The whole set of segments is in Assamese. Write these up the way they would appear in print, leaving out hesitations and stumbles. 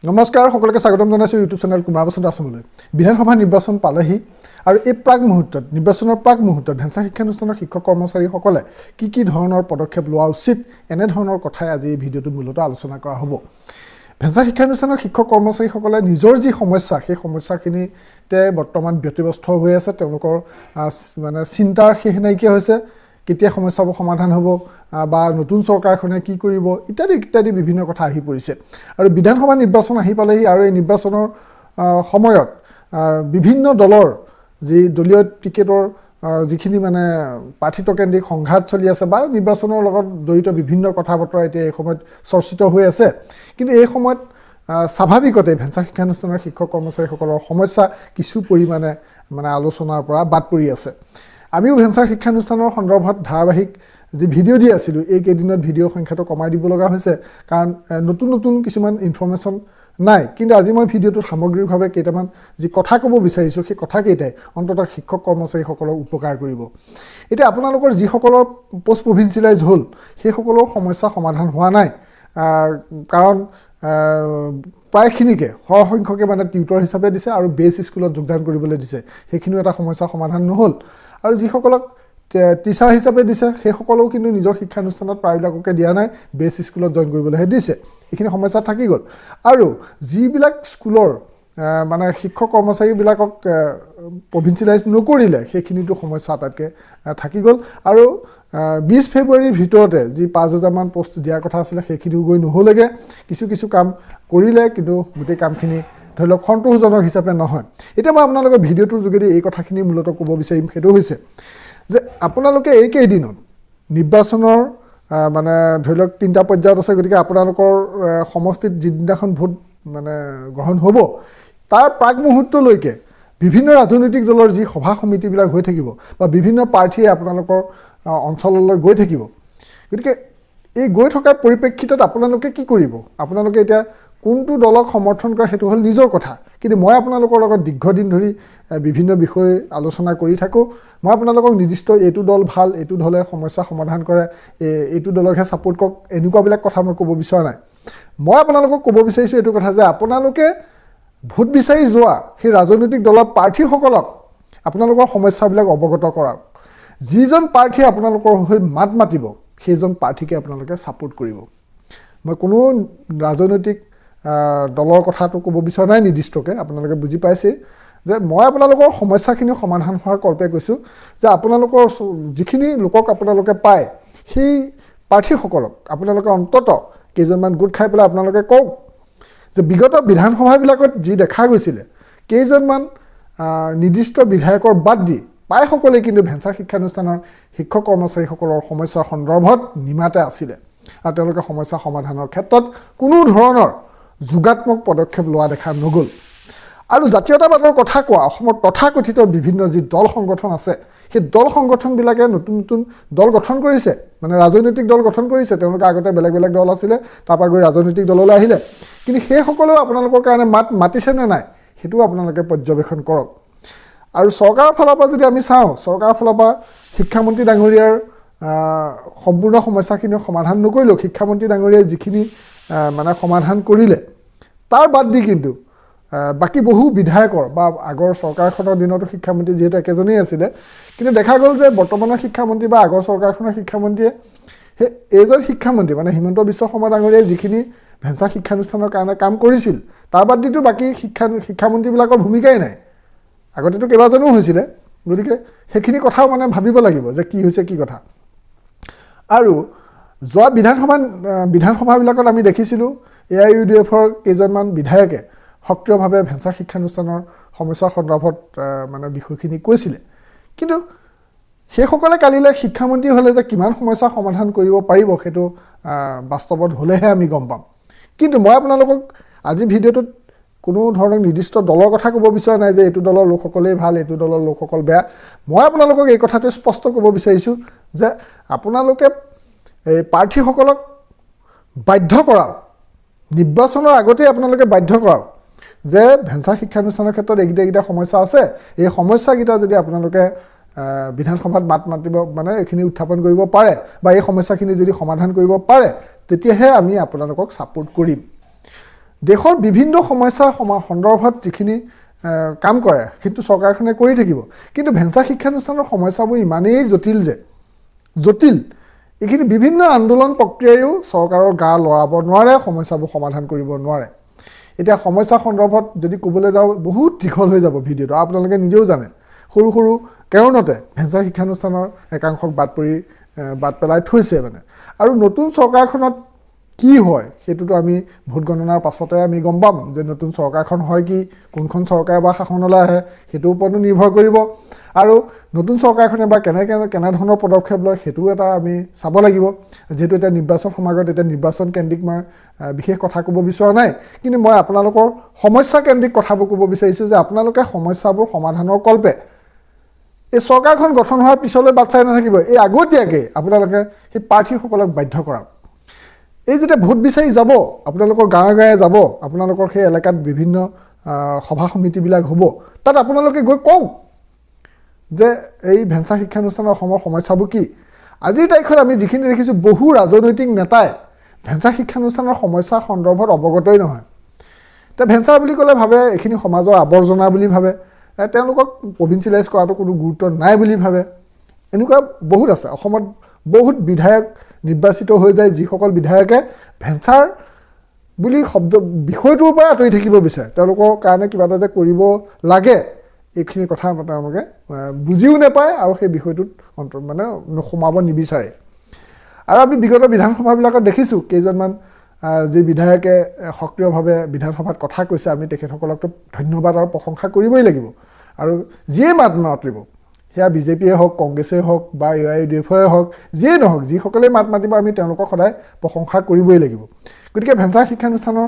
নমস্কাৰ সকলোকে স্বাগতম জনাইছোঁ ইউটিউব চেনেল কুমাৰ বাসন্ত আছামলৈ। বিধানসভা নিৰ্বাচন পালেহি আৰু এই প্ৰাক মুহূৰ্তত নিৰ্বাচনৰ প্ৰাক মুহূৰ্তত ভেঞ্চাৰ শিক্ষানুষ্ঠানৰ শিক্ষক কৰ্মচাৰীসকলে কি ধৰণৰ পদক্ষেপ লোৱা উচিত এনে ধৰণৰ কথাই আজি এই ভিডিঅ'টো মূলতঃ আলোচনা কৰা হ'ব। ভেঞ্চাৰ শিক্ষানুষ্ঠানৰ শিক্ষক কৰ্মচাৰীসকলে নিজৰ যি সমস্যা সেই সমস্যাখিনিতে বৰ্তমান ব্যতিব্যস্ত হৈ আছে। তেওঁলোকৰ মানে চিন্তাৰ শেষ নাইকিয়া হৈছে। কেতিয়া সমস্যাবোৰ সমাধান হ'ব বা নতুন চৰকাৰখনে কি কৰিব ইত্যাদি বিভিন্ন কথা আহি পৰিছে। আৰু বিধানসভা নিৰ্বাচন আহি পালেহি আৰু এই নিৰ্বাচনৰ সময়ত বিভিন্ন দলৰ যি দলীয় টিকেটৰ যিখিনি মানে প্ৰাৰ্থীত্বকেন্দ্ৰিক সংঘাত চলি আছে বা নিৰ্বাচনৰ লগত জড়িত বিভিন্ন কথা বতৰা এতিয়া এই সময়ত চৰ্চিত হৈ আছে। কিন্তু এই সময়ত স্বাভাৱিকতে ভেঞ্চাৰ শিক্ষানুষ্ঠানৰ শিক্ষক কৰ্মচাৰীসকলৰ সমস্যা কিছু পৰিমাণে মানে আলোচনাৰ পৰা বাদ পৰি আছে। আমিও ভেঞ্চাৰ শিক্ষানুষ্ঠানৰ সন্দৰ্ভত ধাৰাবাহিক যি ভিডিঅ' দি আছিলোঁ এই কেইদিনত ভিডিঅ' সংখ্যাটো কমাই দিব লগা হৈছে, কাৰণ নতুন কিছুমান ইনফৰ্মেশ্যন নাই। কিন্তু আজি মই ভিডিঅ'টোত সামগ্ৰিকভাৱে কেইটামান যি কথা ক'ব বিচাৰিছোঁ সেই কথাকেইটাই অন্ততঃ শিক্ষক কৰ্মচাৰীসকলক উপকাৰ কৰিব। এতিয়া আপোনালোকৰ যিসকলৰ পষ্ট প্ৰভিঞ্চিয়েলাইজ হ'ল সেইসকলৰ সমস্যা সমাধান হোৱা নাই, কাৰণ প্ৰায়খিনিকে সৰহসংখ্যকে মানে টিউটৰ হিচাপে দিছে আৰু বেছ স্কুলত যোগদান কৰিবলৈ দিছে, সেইখিনিও এটা সমস্যা সমাধান নহ'ল। আৰু যিসকলক টিচাৰ হিচাপে দিছে সেইসকলেও কিন্তু নিজৰ শিক্ষানুষ্ঠানত প্ৰায়বিলাককে দিয়া নাই, বেছ স্কুলত জইন কৰিবলৈহে দিছে। এইখিনি সমস্যা থাকি গ'ল। আৰু যিবিলাক স্কুলৰ মানে শিক্ষক কৰ্মচাৰীবিলাকক প্ৰভিঞ্চিয়েলাইজ নকৰিলে সেইখিনিতো সমস্যা আটাইতকৈ থাকি গ'ল। আৰু 20 ফেব্ৰুৱাৰীৰ ভিতৰতে যি 5000মান পষ্ট দিয়াৰ কথা আছিলে সেইখিনিও গৈ নহ'লেগৈ। কিছু কাম কৰিলে, কিন্তু গোটেই কামখিনি ধৰি লওক সন্তোষজনক হিচাপে নহয়। এতিয়া মই আপোনালোকৰ ভিডিঅ'টোৰ যোগেদি এই কথাখিনি মূলতঃ ক'ব বিচাৰিম, সেইটো হৈছে যে আপোনালোকে এইকেইদিনত নিৰ্বাচনৰ মানে ধৰি লওক 3টা পৰ্যায়ত আছে, গতিকে আপোনালোকৰ সমষ্টিত যিদিনাখন ভোট মানে গ্ৰহণ হ'ব তাৰ প্ৰাক মুহূৰ্তলৈকে বিভিন্ন ৰাজনৈতিক দলৰ যি সভা সমিতিবিলাক হৈ থাকিব বা বিভিন্ন প্ৰাৰ্থীয়ে আপোনালোকৰ অঞ্চললৈ গৈ থাকিব। গতিকে এই গৈ থকাৰ পৰিপ্ৰেক্ষিতত আপোনালোকে কি কৰিব? আপোনালোকে এতিয়া কোনটো দলক সমৰ্থন কৰে সেইটো হ'ল নিজৰ কথা, কিন্তু মই আপোনালোকৰ লগত দীৰ্ঘদিন ধৰি বিভিন্ন বিষয় আলোচনা কৰি থাকোঁ। মই আপোনালোকক নিৰ্দিষ্ট এইটো দল ভাল, এইটো দলে সমস্যা সমাধান কৰে, এইটো দলকহে ছাপোৰ্ট কৰক, এনেকুৱাবিলাক কথা মই ক'ব বিচৰা নাই। মই আপোনালোকক ক'ব বিচাৰিছোঁ এইটো কথা যে আপোনালোকে ভোট বিচাৰি যোৱা সেই ৰাজনৈতিক দলৰ প্ৰাৰ্থীসকলক আপোনালোকৰ সমস্যাবিলাক অৱগত কৰাওক। যিজন প্ৰাৰ্থীয়ে আপোনালোকৰ হৈ মাত মাতিব সেইজন প্ৰাৰ্থীকে আপোনালোকে ছাপোৰ্ট কৰিব। মই কোনো ৰাজনৈতিক দলৰ কথাটো ক'ব বিচৰা নাই নিৰ্দিষ্টকৈ, আপোনালোকে বুজি পাইছে যে মই আপোনালোকৰ সমস্যাখিনি সমাধান হোৱাৰ কল্পে কৈছোঁ যে আপোনালোকৰ যিখিনি লোকক আপোনালোকে পায় সেই প্ৰাৰ্থীসকলক আপোনালোকে অন্ততঃ কেইজনমান গোট খাই পেলাই আপোনালোকে কওক যে বিগত বিধানসভাবিলাকত যি দেখা গৈছিলে কেইজনমান নিৰ্দিষ্ট বিধায়কৰ বাদ দি প্ৰায়সকলেই কিন্তু ভেঞ্চাৰ শিক্ষানুষ্ঠানৰ শিক্ষক কৰ্মচাৰীসকলৰ সমস্যাৰ সন্দৰ্ভত নিমাতে আছিলে আৰু তেওঁলোকে সমস্যা সমাধানৰ ক্ষেত্ৰত কোনো ধৰণৰ যোগাত্মক পদক্ষেপ লোৱা দেখা নগ'ল। আৰু জাতীয়তাবাদৰ কথা কোৱা অসমত তথাকথিত বিভিন্ন যি দল সংগঠন আছে সেই দল সংগঠনবিলাকে নতুন দল গঠন কৰিছে, মানে ৰাজনৈতিক দল গঠন কৰিছে। তেওঁলোকে আগতে বেলেগ দল আছিলে, তাৰপৰা গৈ ৰাজনৈতিক দললৈ আহিলে। কিন্তু সেইসকলেও আপোনালোকৰ কাৰণে মাতিছে নে নাই সেইটোও আপোনালোকে পৰ্যবেক্ষণ কৰক। আৰু চৰকাৰৰ ফালৰ পৰা যদি আমি চাওঁ, চৰকাৰৰ ফালৰ পৰা শিক্ষামন্ত্ৰী ডাঙৰীয়াৰ সম্পূৰ্ণ সমস্যাখিনি সমাধান নকৰিলেও শিক্ষামন্ত্ৰী ডাঙৰীয়াই যিখিনি মানে সমাধান কৰিলে তাৰ বাদ দি কিন্তু বাকী বহু বিধায়কৰ বা আগৰ চৰকাৰখনৰ দিনতো শিক্ষামন্ত্ৰী যিহেতু একেজনেই আছিলে, কিন্তু দেখা গ'ল যে বৰ্তমানৰ শিক্ষামন্ত্ৰী বা আগৰ চৰকাৰখনৰ শিক্ষামন্ত্ৰীয়ে সেই এইজন শিক্ষামন্ত্ৰী মানে হিমন্ত বিশ্ব শৰ্মা ডাঙৰীয়াই যিখিনি ভেঞ্চাৰ শিক্ষানুষ্ঠানৰ কাৰণে কাম কৰিছিল তাৰ বাদ দিতো বাকী শিক্ষামন্ত্ৰীবিলাকৰ ভূমিকাই নাই। আগতেতো কেইবাজনো হৈছিলে, গতিকে সেইখিনি কথাও মানে ভাবিব লাগিব যে কি হৈছে কি কথা। আৰু যোৱা বিধানসভাবিলাকত আমি দেখিছিলোঁ AIUDFৰ কেইজনমান বিধায়কে সক্ৰিয়ভাৱে ভেঞ্চাৰ শিক্ষানুষ্ঠানৰ সমস্যাৰ সন্দৰ্ভত মানে বিষয়খিনি কৈছিলে, কিন্তু সেইসকলে কালিলৈ শিক্ষামন্ত্ৰী হ'লে যে কিমান সমস্যা সমাধান কৰিব পাৰিব সেইটো বাস্তৱত হ'লেহে আমি গম পাম। কিন্তু মই আপোনালোকক আজি ভিডিঅ'টোত কোনো ধৰণৰ নিৰ্দিষ্ট দলৰ কথা ক'ব বিচৰা নাই যে এইটো দলৰ লোকসকলেই ভাল, এইটো দলৰ লোকসকল বেয়া। মই আপোনালোকক এই কথাটো স্পষ্ট ক'ব বিচাৰিছোঁ যে আপোনালোকে এই প্ৰাৰ্থীসকলক বাধ্য কৰাওক, নিৰ্বাচনৰ আগতেই আপোনালোকে বাধ্য কৰাওক যে ভেঞ্চাৰ শিক্ষানুষ্ঠানৰ ক্ষেত্ৰত এইকেইটা সমস্যা আছে, এই সমস্যাকেইটা যদি আপোনালোকে বিধানসভাত মাতিব মানে এইখিনি উত্থাপন কৰিব পাৰে বা এই সমস্যাখিনি যদি সমাধান কৰিব পাৰে তেতিয়াহে আমি আপোনালোকক ছাপোৰ্ট কৰিম। দেশৰ বিভিন্ন সমস্যাৰ সন্দৰ্ভত যিখিনি কাম কৰে কিন্তু চৰকাৰখনে কৰি থাকিব কিন্তু ভেঞ্চাৰ শিক্ষানুষ্ঠানৰ সমস্যাবোৰ ইমানেই জটিল এইখিনি বিভিন্ন আন্দোলন প্ৰক্ৰিয়ায়ো চৰকাৰৰ গা লৰাব নোৱাৰে সমস্যাবোৰ সমাধান কৰিব নোৱাৰে এতিয়া সমস্যা সন্দৰ্ভত যদি ক'বলৈ যাওঁ বহুত দীঘল হৈ যাব ভিডিঅ'টো আপোনালোকে নিজেও জানে সৰু সৰু কাৰণতে ভেঞ্চাৰ শিক্ষানুষ্ঠানৰ একাংশক বাদ পেলাই থৈছে মানে আৰু নতুন চৰকাৰখনত কি হয় সেইটোতো আমি ভোট গণনাৰ পাছতে আমি গম পাম যে নতুন চৰকাৰখন হয় কি কোনখন চৰকাৰ বা শাসনলৈ আহে সেইটোৰ ওপৰতো নিৰ্ভৰ কৰিব আৰু নতুন চৰকাৰখনে বা কেনে ধৰণৰ পদক্ষেপ লয় সেইটো এটা আমি চাব লাগিব যেহেতু এটা নিৰ্বাচন সমাগত এটা নিৰ্বাচন কেন্দ্ৰিক মই বিশেষ কথা ক'ব বিচৰা নাই কিন্তু মই আপোনালোকৰ সমস্যা কেন্দ্ৰিক কথাবোৰ ক'ব বিচাৰিছোঁ যে আপোনালোকে সমস্যাবোৰ সমাধানৰ কল্পে এই চৰকাৰখন গঠন হোৱাৰ পিছলৈ বাট চাই নাথাকিব এই আগতীয়াকৈ আপোনালোকে সেই প্ৰাৰ্থীসকলক বাধ্য কৰাওক এই যেতিয়া ভোট বিচাৰি যাব আপোনালোকৰ গাঁৱে গাঁৱে যাব আপোনালোকৰ সেই এলেকাত বিভিন্ন সভা সমিতিবিলাক হ'ব তাত আপোনালোকে গৈ কওক যে এই ভেঞ্চাৰ শিক্ষানুষ্ঠানৰ অসমৰ সমস্যাবোৰ কি আজিৰ তাৰিখত আমি যিখিনি দেখিছোঁ বহু ৰাজনৈতিক নেতাই ভেঞ্চাৰ শিক্ষানুষ্ঠানৰ সমস্যা সন্দৰ্ভত অৱগতই নহয় এতিয়া ভেঞ্চাৰ বুলি ক'লে ভাবে এইখিনি সমাজৰ আৱৰ্জনা বুলি ভাবে তেওঁলোকক প্ৰভিঞ্চিয়েলাইজ কৰাটো কোনো গুৰুত্ব নাই বুলি ভাবে এনেকুৱা বহুত আছে অসমত বহুত বিধায়ক নিৰ্বাচিত হৈ যায় যিসকল বিধায়কে ভেঞ্চাৰ বুলি বিষয়টোৰ পৰা আঁতৰি থাকিব বিচাৰে তেওঁলোকৰ কাৰণে কিবা এটা যে কৰিব লাগে এইখিনি কথা তেওঁলোকে বুজিও নাপায় আৰু সেই বিষয়টোত মানে সোমাব নিবিচাৰে আৰু আমি বিগত বিধানসভাবিলাকত দেখিছোঁ কেইজনমান যি বিধায়কে সক্ৰিয়ভাৱে বিধানসভাত কথা কৈছে আমি তেখেতসকলকতো ধন্যবাদ আৰু প্ৰশংসা কৰিবই লাগিব আৰু যিয়ে মাত মাতিব সেয়া বিজেপিয়ে হওক কংগ্ৰেছেই হওক বা AIUDFয়ে হওক যিয়ে নহওক যিসকলে মাত মাতিব আমি তেওঁলোকক সদায় প্ৰশংসা কৰিবই লাগিব গতিকে ভেঞ্চাৰ শিক্ষানুষ্ঠানৰ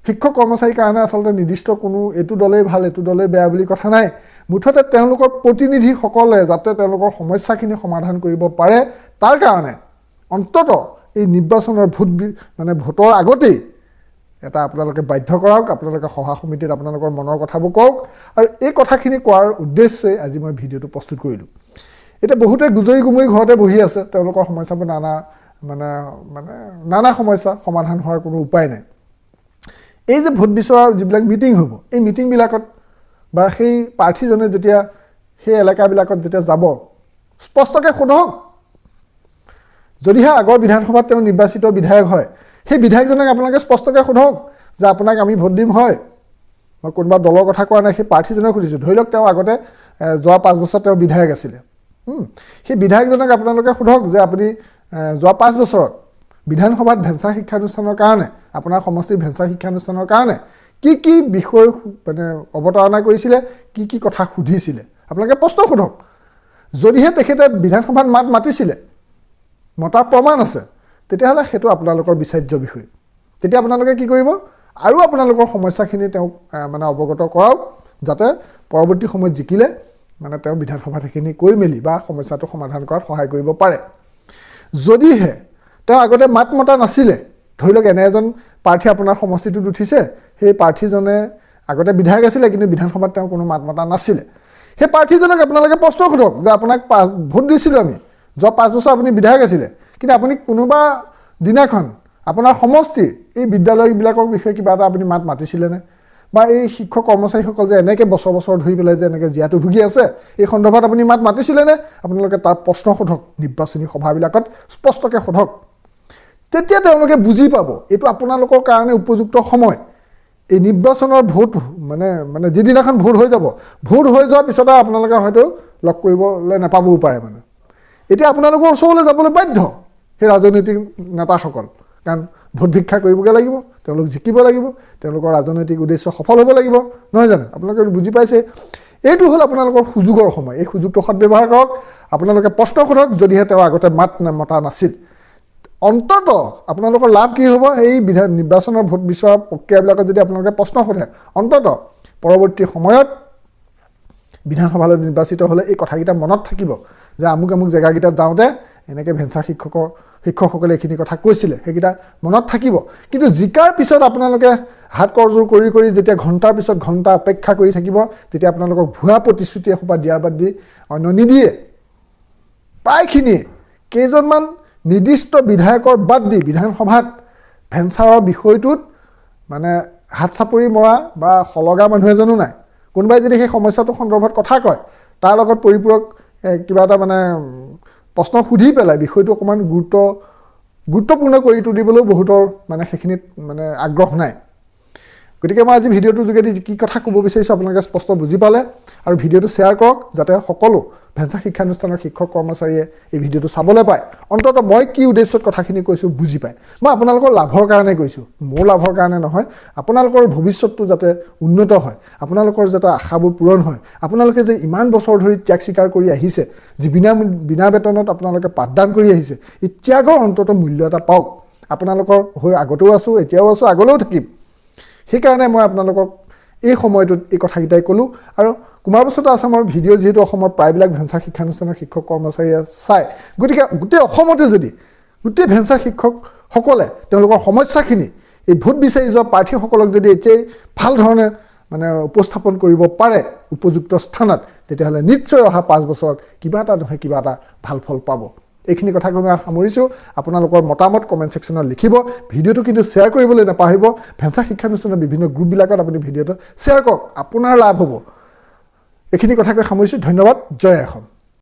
শিক্ষক কৰ্মচাৰীৰ কাৰণে আচলতে নিৰ্দিষ্ট কোনো এইটো দলেই ভাল এইটো দলেই বেয়া বুলি কথা নাই মুঠতে তেওঁলোকৰ প্ৰতিনিধিসকলে যাতে তেওঁলোকৰ সমস্যাখিনি সমাধান কৰিব পাৰে তাৰ কাৰণে অন্তত এই নিৰ্বাচনৰ ভোটৰ আগতেই এটা আপোনালোকে বাধ্য কৰাওক আপোনালোকে সভা সমিতিত আপোনালোকৰ মনৰ কথাবোৰ কওক আৰু এই কথাখিনি কোৱাৰ উদ্দেশ্যে আজি মই ভিডিঅ'টো প্ৰস্তুত কৰিলোঁ এতিয়া বহুতে গুজৰি গুমৰি ঘৰতে বহি আছে তেওঁলোকৰ সমস্যাবোৰ নানা সমস্যা সমাধান হোৱাৰ কোনো উপায় নাই এই যে ভোট বিচৰাৰ যিবিলাক মিটিং হ'ব এই মিটিংবিলাকত বা সেই প্ৰাৰ্থীজনে যেতিয়া সেই এলেকাবিলাকত যেতিয়া যাব স্পষ্টকৈ সোধক যদিহে আগৰ বিধানসভাত তেওঁ নিৰ্বাচিত বিধায়ক হয় সেই বিধায়কজনক আপোনালোকে স্পষ্টকৈ সোধক যে আপোনাক আমি ভোট দিম হয় মই কোনোবা দলৰ কথা কোৱা নাই সেই প্ৰাৰ্থীজনক সুধিছোঁ ধৰি লওক তেওঁ আগতে যোৱা 5 বছৰ তেওঁ বিধায়ক আছিলে সেই বিধায়কজনক আপোনালোকে সোধক যে আপুনি যোৱা 5 বছৰত বিধানসভাত ভেঞ্চাৰ শিক্ষানুষ্ঠানৰ কাৰণে আপোনাৰ সমষ্টিৰ ভেঞ্চাৰ শিক্ষানুষ্ঠানৰ কাৰণে কি বিষয় অৱতাৰণা কৰিছিলে কি কথা সুধিছিলে আপোনালোকে প্ৰশ্ন সোধক যদিহে তেখেতে বিধানসভাত মাত মাতিছিলে মতাৰ প্ৰমাণ আছে তেতিয়াহ'লে সেইটো আপোনালোকৰ বিচাৰ্য বিষয় তেতিয়া আপোনালোকে কি কৰিব আৰু আপোনালোকৰ সমস্যাখিনি তেওঁক অৱগত কৰাওক যাতে পৰৱৰ্তী সময়ত জিকিলে তেওঁ বিধানসভাত সেইখিনি কৈ মেলি বা সমস্যাটো সমাধান কৰাত সহায় কৰিব পাৰে যদিহে তেওঁ আগতে মাত মতা নাছিলে ধৰি লওক এনে এজন প্ৰাৰ্থী আপোনাৰ সমষ্টিটোত উঠিছে সেই প্ৰাৰ্থীজনে আগতে বিধায়ক আছিলে কিন্তু বিধানসভাত তেওঁ কোনো মাত মতা নাছিলে সেই প্ৰাৰ্থীজনক আপোনালোকে প্ৰশ্ন সোধক যে আপোনাক ভোট দিছিলোঁ আমি যোৱা 5 বছৰ আপুনি বিধায়ক আছিলে কিন্তু আপুনি কোনোবা দিনাখন আপোনাৰ সমষ্টিৰ এই বিদ্যালয়বিলাকৰ বিষয়ে কিবা এটা আপুনি মাত মাতিছিলেনে বা এই শিক্ষক কৰ্মচাৰীসকল যে এনেকৈ বছৰ ধৰি পেলাই যে এনেকৈ জীয়াতু ভুগি আছে এই সন্দৰ্ভত আপুনি মাত মাতিছিলেনে আপোনালোকে তাৰ প্ৰশ্ন সোধক নিৰ্বাচনী সভাবিলাকত স্পষ্টকৈ সোধক তেতিয়া তেওঁলোকে বুজি পাব এইটো আপোনালোকৰ কাৰণে উপযুক্ত সময় এই নিৰ্বাচনৰ ভোট যিদিনাখন ভোট হৈ যাব ভোট হৈ যোৱাৰ পিছত আপোনালোকে হয়তো লগ কৰিবলৈ নাপাবও পাৰে এতিয়া আপোনালোকৰ ওচৰলৈ যাবলৈ বাধ্য সেই ৰাজনৈতিক নেতাসকল কাৰণ ভোট ভিক্ষা কৰিবগৈ লাগিব তেওঁলোক জিকিব লাগিব তেওঁলোকৰ ৰাজনৈতিক উদ্দেশ্য সফল হ'ব লাগিব নহয় জানো আপোনালোকে বুজি পাইছে এইটো হ'ল আপোনালোকৰ সুযোগৰ সময় এই সুযোগটো সদ্ব্যৱহাৰ কৰক আপোনালোকে প্ৰশ্ন সোধক যদিহে তেওঁ আগতে মাত মতা নাছিল অন্তত আপোনালোকৰ লাভ কি হ'ব এই নিৰ্বাচনৰ ভোট বিচৰা প্ৰক্ৰিয়াবিলাকত যদি আপোনালোকে প্ৰশ্ন সোধে অন্তত পৰৱৰ্তী সময়ত বিধানসভালৈ নিৰ্বাচিত হ'লে এই কথাকেইটা মনত থাকিব যে আমুক জেগাকেইটাত যাওঁতে এনেকৈ ভেঞ্চাৰ শিক্ষকসকলে এইখিনি কথা কৈছিলে সেইকেইটা মনত থাকিব কিন্তু জিকাৰ পিছত আপোনালোকে হাত কৰজোৰ কৰি যেতিয়া ঘণ্টাৰ পিছত ঘণ্টা অপেক্ষা কৰি থাকিব তেতিয়া আপোনালোকক ভুৱা প্ৰতিশ্ৰুতি এসোপা দিয়াৰ বাদ দি অন্য নিদিয়ে প্ৰায়খিনিয়ে কেইজনমান নিৰ্দিষ্ট বিধায়কৰ বাদ দি বিধানসভাত ভেঞ্চাৰৰ বিষয়টোত হাত চাপৰি মৰা বা হলগা মানুহ এজনো নাই কোনোবাই যদি সেই সমস্যাটো সন্দৰ্ভত কথা কয় তাৰ লগত পৰিপূৰক কিবা এটা মানে প্ৰশ্ন সুধি পেলাই বিষয়টো অকমান গুৰুত্বপূৰ্ণ কৰি তুলিবলৈ বহুতৰ মানে সেইখিনিত মানে আগ্ৰহ নাই গতিকে মই আজি ভিডিঅ'টোৰ যোগেদি কি কথা ক'ব বিচাৰিছোঁ আপোনালোকে স্পষ্ট বুজি পালে আৰু ভিডিঅ'টো শ্বেয়াৰ কৰক যাতে সকলো ভেঞ্চাৰ শিক্ষানুষ্ঠানৰ শিক্ষক কৰ্মচাৰীয়ে এই ভিডিঅ'টো চাবলৈ পায় অন্ততঃ মই কি উদ্দেশ্যত কথাখিনি কৈছোঁ বুজি পায় মই আপোনালোকৰ লাভৰ কাৰণে কৈছোঁ মোৰ লাভৰ কাৰণে নহয় আপোনালোকৰ ভৱিষ্যতটো যাতে উন্নত হয় আপোনালোকৰ যাতে আশাবোৰ পূৰণ হয় আপোনালোকে যে ইমান বছৰ ধৰি ত্যাগ স্বীকাৰ কৰি আহিছে যি বিনা বেতনত আপোনালোকে পাঠদান কৰি আহিছে এই ত্যাগৰ অন্ততঃ মূল্য এটা পাওক আপোনালোকৰ হৈ আগতেও আছোঁ এতিয়াও আছোঁ আগলৈও থাকিম সেইকাৰণে মই আপোনালোকক এই সময়টোত এই কথাকেইটাই ক'লোঁ আৰু কুমাৰ বাসান্তা আছামৰ ভিডিঅ' যিহেতু অসমৰ প্ৰায়বিলাক ভেঞ্চাৰ শিক্ষানুষ্ঠানৰ শিক্ষক কৰ্মচাৰীয়ে চায় গতিকে গোটেই অসমতে যদি গোটেই ভেঞ্চাৰ শিক্ষকসকলে তেওঁলোকৰ সমস্যাখিনি এই ভোট বিচাৰি যোৱা প্ৰাৰ্থীসকলক যদি এতিয়াই ভাল ধৰণে মানে উপস্থাপন কৰিব পাৰে উপযুক্ত স্থানত তেতিয়াহ'লে নিশ্চয় অহা 5 বছৰত কিবা এটা নহয় কিবা এটা ভাল ফল পাব এইখিনি কথা কৈ সামৰিছোঁ আপোনালোকৰ মতামত কমেণ্ট ছেকশ্যনত লিখিব ভিডিঅ'টো কিন্তু শ্বেয়াৰ কৰিবলৈ নাপাহৰিব ভেঞ্চাৰ শিক্ষানুষ্ঠানৰ বিভিন্ন গ্ৰুপবিলাকত আপুনি ভিডিঅ'টো শ্বেয়াৰ কৰক আপোনাৰ লাভ হ'ব এইখিনি কথা কৈ সামৰিছোঁ ধন্যবাদ জয় অসম